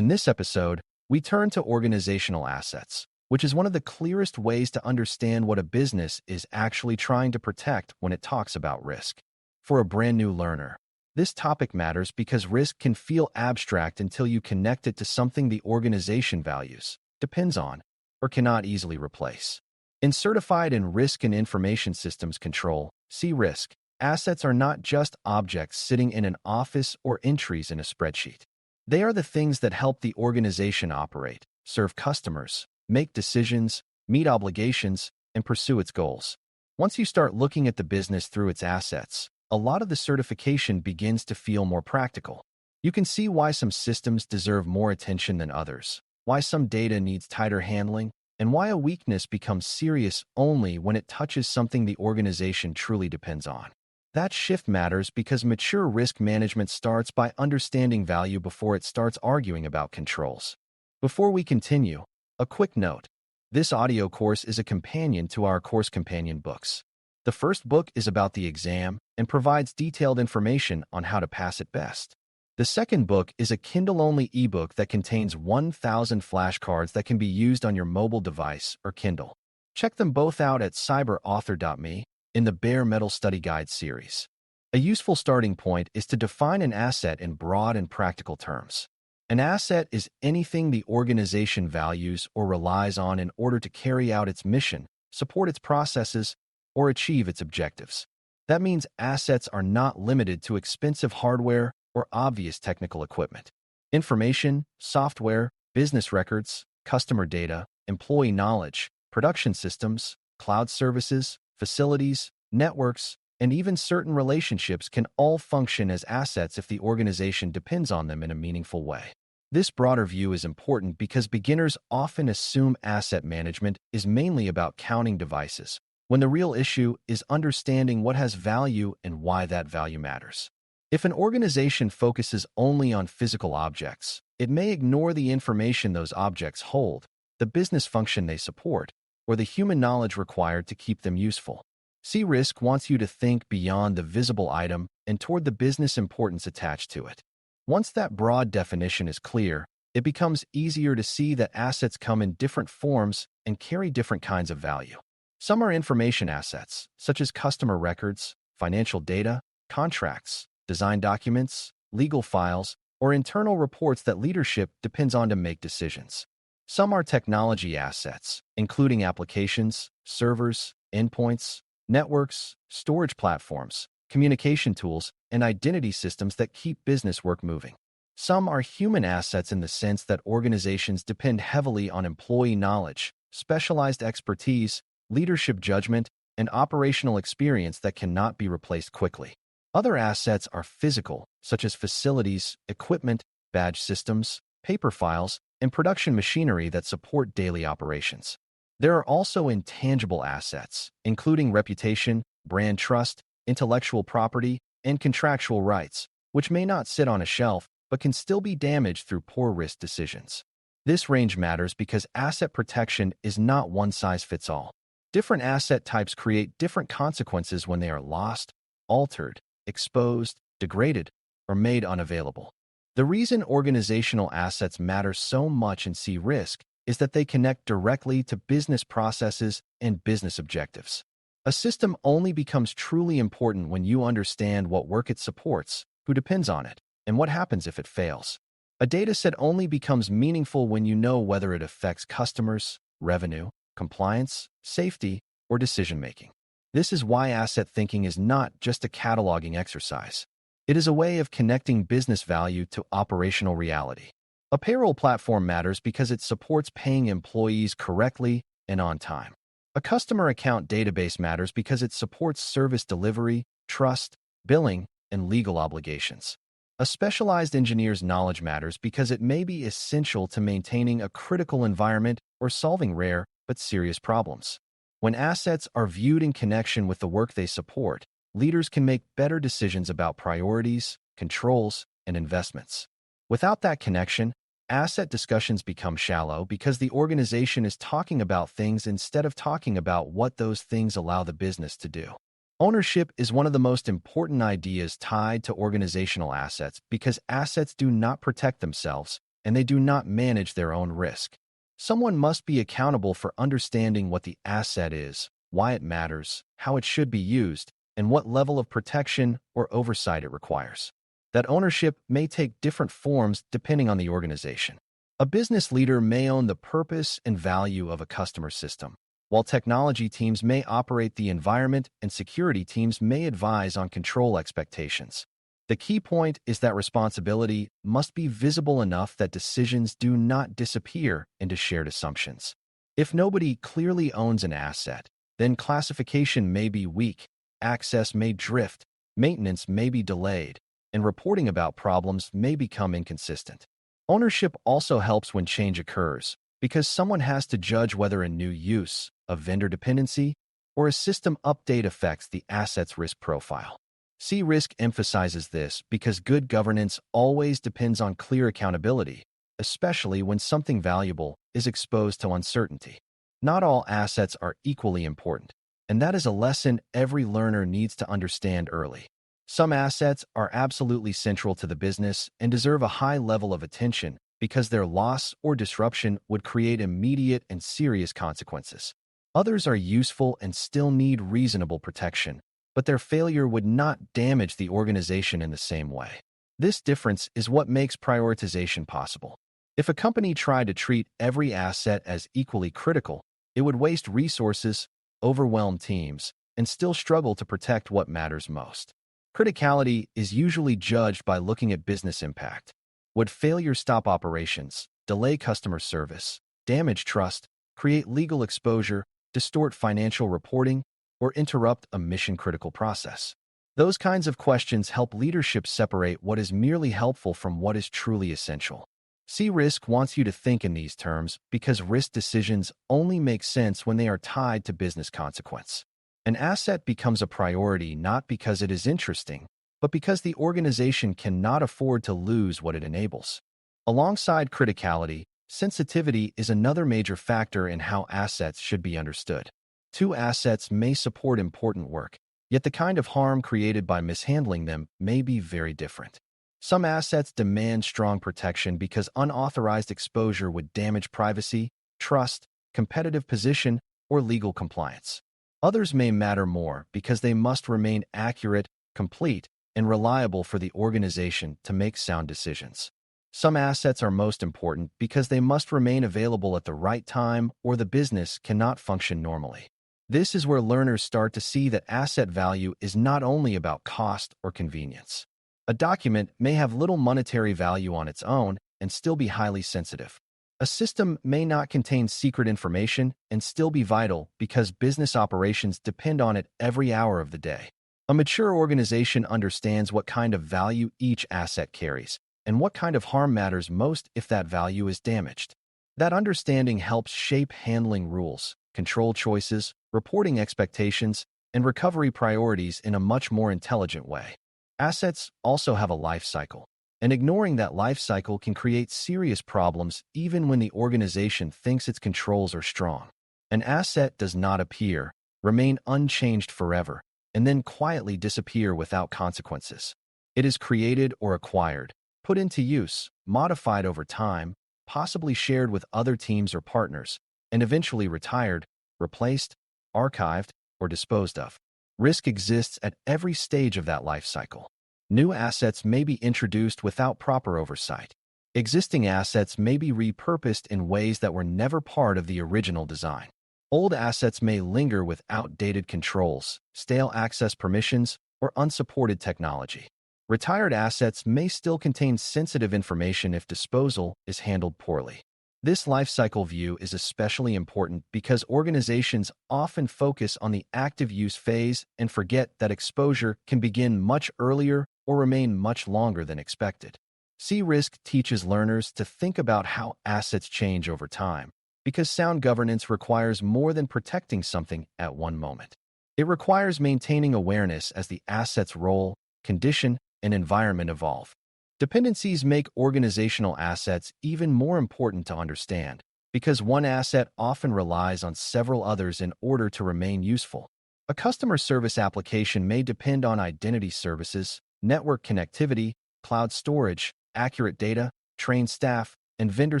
In this episode, we turn to organizational assets, which is one of the clearest ways to understand what a business is actually trying to protect when it talks about risk. For a brand new learner, this topic matters because risk can feel abstract until you connect it to something the organization values, depends on, or cannot easily replace. In Certified in Risk and Information Systems Control, CRISC, assets are not just objects sitting in an office or entries in a spreadsheet. They are the things that help the organization operate, serve customers, make decisions, meet obligations, and pursue its goals. Once you start looking at the business through its assets, a lot of the certification begins to feel more practical. You can see why some systems deserve more attention than others, why some data needs tighter handling, and why a weakness becomes serious only when it touches something the organization truly depends on. That shift matters because mature risk management starts by understanding value before it starts arguing about controls. Before we continue, a quick note. This audio course is a companion to our course companion books. The first book is about the exam and provides detailed information on how to pass it best. The second book is a Kindle-only ebook that contains 1,000 flashcards that can be used on your mobile device or Kindle. Check them both out at cyberauthor.me in the Bare Metal Study Guide series. A useful starting point is to define an asset in broad and practical terms. An asset is anything the organization values or relies on in order to carry out its mission, support its processes, or achieve its objectives. That means assets are not limited to expensive hardware or obvious technical equipment. Information, software, business records, customer data, employee knowledge, production systems, cloud services, facilities, networks, and even certain relationships can all function as assets if the organization depends on them in a meaningful way. This broader view is important because beginners often assume asset management is mainly about counting devices, when the real issue is understanding what has value and why that value matters. If an organization focuses only on physical objects, it may ignore the information those objects hold, the business function they support, or the human knowledge required to keep them useful. CRISC wants you to think beyond the visible item and toward the business importance attached to it. Once that broad definition is clear, it becomes easier to see that assets come in different forms and carry different kinds of value. Some are information assets, such as customer records, financial data, contracts, design documents, legal files, or internal reports that leadership depends on to make decisions. Some are technology assets, including applications, servers, endpoints, networks, storage platforms, communication tools, and identity systems that keep business work moving. Some are human assets in the sense that organizations depend heavily on employee knowledge, specialized expertise, leadership judgment, and operational experience that cannot be replaced quickly. Other assets are physical, such as facilities, equipment, badge systems, paper files, and production machinery that support daily operations. There are also intangible assets, including reputation, brand trust, intellectual property, and contractual rights, which may not sit on a shelf but can still be damaged through poor risk decisions. This range matters because asset protection is not one size fits all. Different asset types create different consequences when they are lost, altered, exposed, degraded, or made unavailable. The reason organizational assets matter so much in CRISC is that they connect directly to business processes and business objectives. A system only becomes truly important when you understand what work it supports, who depends on it, and what happens if it fails. A dataset only becomes meaningful when you know whether it affects customers, revenue, compliance, safety, or decision-making. This is why asset thinking is not just a cataloging exercise. It is a way of connecting business value to operational reality. A payroll platform matters because it supports paying employees correctly and on time. A customer account database matters because it supports service delivery, trust, billing, and legal obligations. A specialized engineer's knowledge matters because it may be essential to maintaining a critical environment or solving rare but serious problems. When assets are viewed in connection with the work they support, leaders can make better decisions about priorities, controls, and investments. Without that connection, asset discussions become shallow because the organization is talking about things instead of talking about what those things allow the business to do. Ownership is one of the most important ideas tied to organizational assets because assets do not protect themselves, and they do not manage their own risk. Someone must be accountable for understanding what the asset is, why it matters, how it should be used, and what level of protection or oversight it requires. That ownership may take different forms depending on the organization. A business leader may own the purpose and value of a customer system, while technology teams may operate the environment and security teams may advise on control expectations. The key point is that responsibility must be visible enough that decisions do not disappear into shared assumptions. If nobody clearly owns an asset, then classification may be weak, access may drift, maintenance may be delayed, and reporting about problems may become inconsistent. Ownership also helps when change occurs, because someone has to judge whether a new use, a vendor dependency, or a system update affects the asset's risk profile. CRISC emphasizes this because good governance always depends on clear accountability, especially when something valuable is exposed to uncertainty. Not all assets are equally important, and that is a lesson every learner needs to understand early. Some assets are absolutely central to the business and deserve a high level of attention because their loss or disruption would create immediate and serious consequences. Others are useful and still need reasonable protection, but their failure would not damage the organization in the same way. This difference is what makes prioritization possible. If a company tried to treat every asset as equally critical, it would waste resources, overwhelm teams, and still struggle to protect what matters most. Criticality is usually judged by looking at business impact. Would failure stop operations, delay customer service, damage trust, create legal exposure, distort financial reporting, or interrupt a mission-critical process? Those kinds of questions help leadership separate what is merely helpful from what is truly essential. CRISC wants you to think in these terms because risk decisions only make sense when they are tied to business consequence. An asset becomes a priority not because it is interesting, but because the organization cannot afford to lose what it enables. Alongside criticality, sensitivity is another major factor in how assets should be understood. Two assets may support important work, yet the kind of harm created by mishandling them may be very different. Some assets demand strong protection because unauthorized exposure would damage privacy, trust, competitive position, or legal compliance. Others may matter more because they must remain accurate, complete, and reliable for the organization to make sound decisions. Some assets are most important because they must remain available at the right time or the business cannot function normally. This is where learners start to see that asset value is not only about cost or convenience. A document may have little monetary value on its own and still be highly sensitive. A system may not contain secret information and still be vital because business operations depend on it every hour of the day. A mature organization understands what kind of value each asset carries and what kind of harm matters most if that value is damaged. That understanding helps shape handling rules, control choices, reporting expectations, and recovery priorities in a much more intelligent way. Assets also have a life cycle, and ignoring that life cycle can create serious problems even when the organization thinks its controls are strong. An asset does not appear, remain unchanged forever, and then quietly disappear without consequences. It is created or acquired, put into use, modified over time, possibly shared with other teams or partners, and eventually retired, replaced, archived, or disposed of. Risk exists at every stage of that life cycle. New assets may be introduced without proper oversight. Existing assets may be repurposed in ways that were never part of the original design. Old assets may linger with outdated controls, stale access permissions, or unsupported technology. Retired assets may still contain sensitive information if disposal is handled poorly. This life cycle view is especially important because organizations often focus on the active use phase and forget that exposure can begin much earlier or remain much longer than expected. CRISC teaches learners to think about how assets change over time, because sound governance requires more than protecting something at one moment. It requires maintaining awareness as the asset's role, condition, and environment evolve. Dependencies make organizational assets even more important to understand, because one asset often relies on several others in order to remain useful. A customer service application may depend on identity services, network connectivity, cloud storage, accurate data, trained staff, and vendor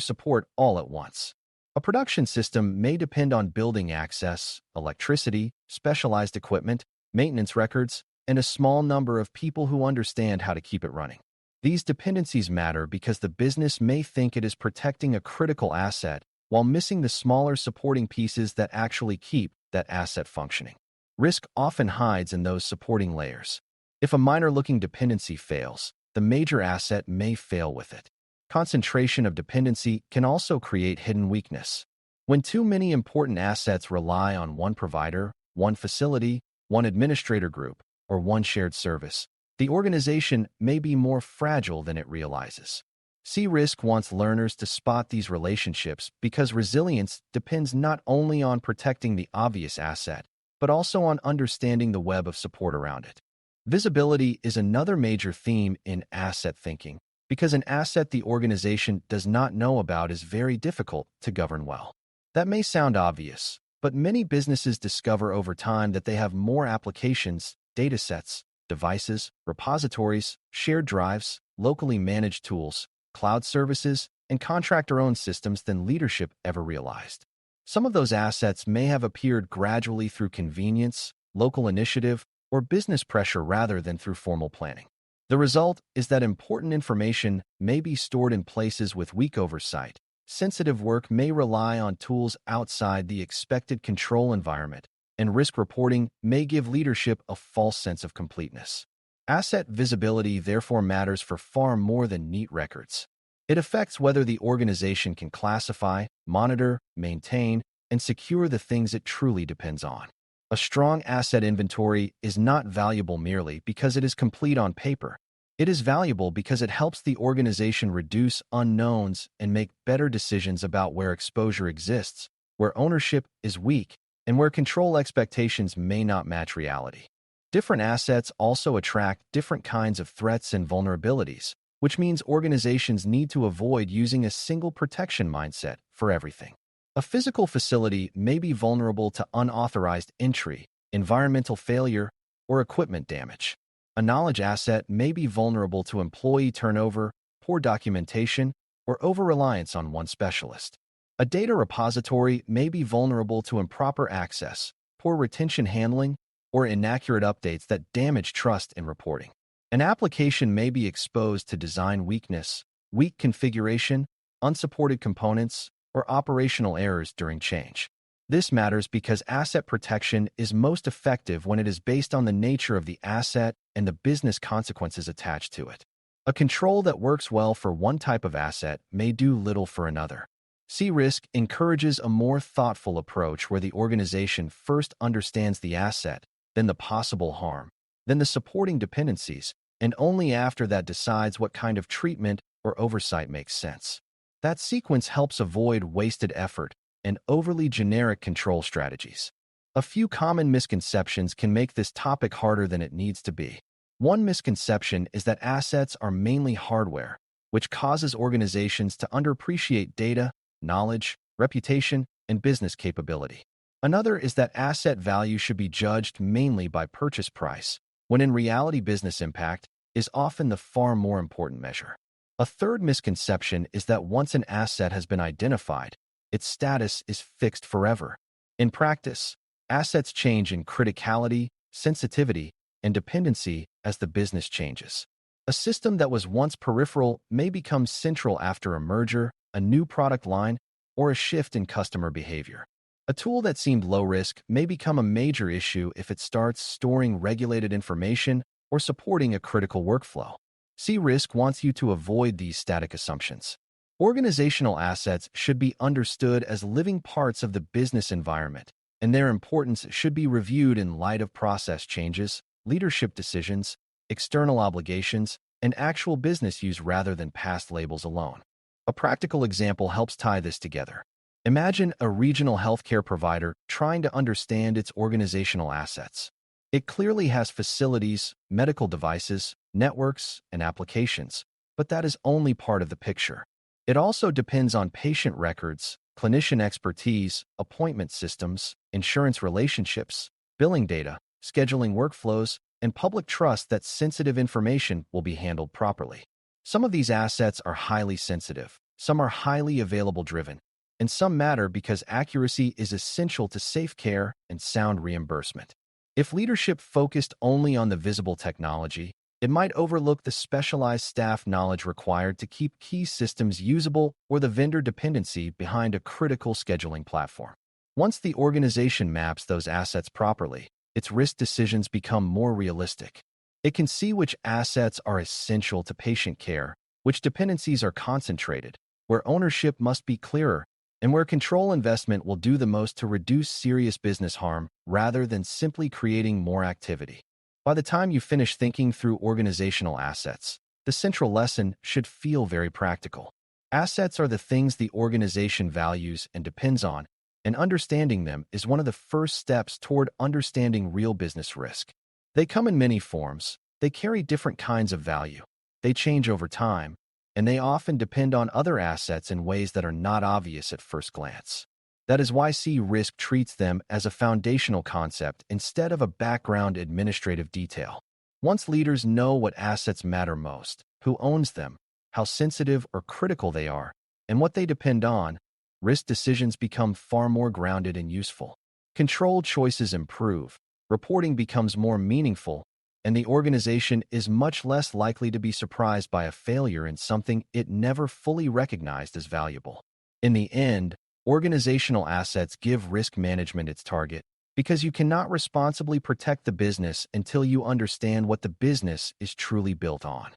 support all at once. A production system may depend on building access, electricity, specialized equipment, maintenance records, and a small number of people who understand how to keep it running. These dependencies matter because the business may think it is protecting a critical asset while missing the smaller supporting pieces that actually keep that asset functioning. Risk often hides in those supporting layers. If a minor-looking dependency fails, the major asset may fail with it. Concentration of dependency can also create hidden weakness. When too many important assets rely on one provider, one facility, one administrator group, or one shared service, the organization may be more fragile than it realizes. CRISC wants learners to spot these relationships because resilience depends not only on protecting the obvious asset, but also on understanding the web of support around it. Visibility is another major theme in asset thinking, because an asset the organization does not know about is very difficult to govern well. That may sound obvious, but many businesses discover over time that they have more applications, datasets, devices, repositories, shared drives, locally managed tools, cloud services, and contractor-owned systems than leadership ever realized. Some of those assets may have appeared gradually through convenience, local initiative, or business pressure rather than through formal planning. The result is that important information may be stored in places with weak oversight. Sensitive work may rely on tools outside the expected control environment, and risk reporting may give leadership a false sense of completeness. Asset visibility therefore matters for far more than neat records. It affects whether the organization can classify, monitor, maintain, and secure the things it truly depends on. A strong asset inventory is not valuable merely because it is complete on paper. It is valuable because it helps the organization reduce unknowns and make better decisions about where exposure exists, where ownership is weak, and where control expectations may not match reality. Different assets also attract different kinds of threats and vulnerabilities, which means organizations need to avoid using a single protection mindset for everything. A physical facility may be vulnerable to unauthorized entry, environmental failure, or equipment damage. A knowledge asset may be vulnerable to employee turnover, poor documentation, or over-reliance on one specialist. A data repository may be vulnerable to improper access, poor retention handling, or inaccurate updates that damage trust in reporting. An application may be exposed to design weakness, weak configuration, unsupported components, or operational errors during change. This matters because asset protection is most effective when it is based on the nature of the asset and the business consequences attached to it. A control that works well for one type of asset may do little for another. CRISC encourages a more thoughtful approach where the organization first understands the asset, then the possible harm, then the supporting dependencies, and only after that decides what kind of treatment or oversight makes sense. That sequence helps avoid wasted effort and overly generic control strategies. A few common misconceptions can make this topic harder than it needs to be. One misconception is that assets are mainly hardware, which causes organizations to underappreciate data, knowledge, reputation, and business capability. Another is that asset value should be judged mainly by purchase price, when in reality business impact is often the far more important measure. A third misconception is that once an asset has been identified, its status is fixed forever. In practice, assets change in criticality, sensitivity, and dependency as the business changes. A system that was once peripheral may become central after a merger, a new product line, or a shift in customer behavior. A tool that seemed low risk may become a major issue if it starts storing regulated information or supporting a critical workflow. CRISC wants you to avoid these static assumptions. Organizational assets should be understood as living parts of the business environment, and their importance should be reviewed in light of process changes, leadership decisions, external obligations, and actual business use rather than past labels alone. A practical example helps tie this together. Imagine a regional healthcare provider trying to understand its organizational assets. It clearly has facilities, medical devices, networks, and applications, but that is only part of the picture. It also depends on patient records, clinician expertise, appointment systems, insurance relationships, billing data, scheduling workflows, and public trust that sensitive information will be handled properly. Some of these assets are highly sensitive, some are highly available driven, and some matter because accuracy is essential to safe care and sound reimbursement. If leadership focused only on the visible technology, it might overlook the specialized staff knowledge required to keep key systems usable or the vendor dependency behind a critical scheduling platform. Once the organization maps those assets properly, its risk decisions become more realistic. It can see which assets are essential to patient care, which dependencies are concentrated, where ownership must be clearer, and where control investment will do the most to reduce serious business harm rather than simply creating more activity. By the time you finish thinking through organizational assets, the central lesson should feel very practical. Assets are the things the organization values and depends on, and understanding them is one of the first steps toward understanding real business risk. They come in many forms, they carry different kinds of value, they change over time, and they often depend on other assets in ways that are not obvious at first glance. That is why CRISC treats them as a foundational concept instead of a background administrative detail. Once leaders know what assets matter most, who owns them, how sensitive or critical they are, and what they depend on, risk decisions become far more grounded and useful. Controlled choices improve, reporting becomes more meaningful, and the organization is much less likely to be surprised by a failure in something it never fully recognized as valuable. In the end, organizational assets give risk management its target because you cannot responsibly protect the business until you understand what the business is truly built on.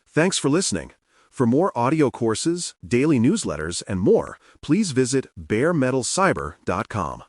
Thanks for listening. For more audio courses, daily newsletters, and more, please visit baremetalcyber.com.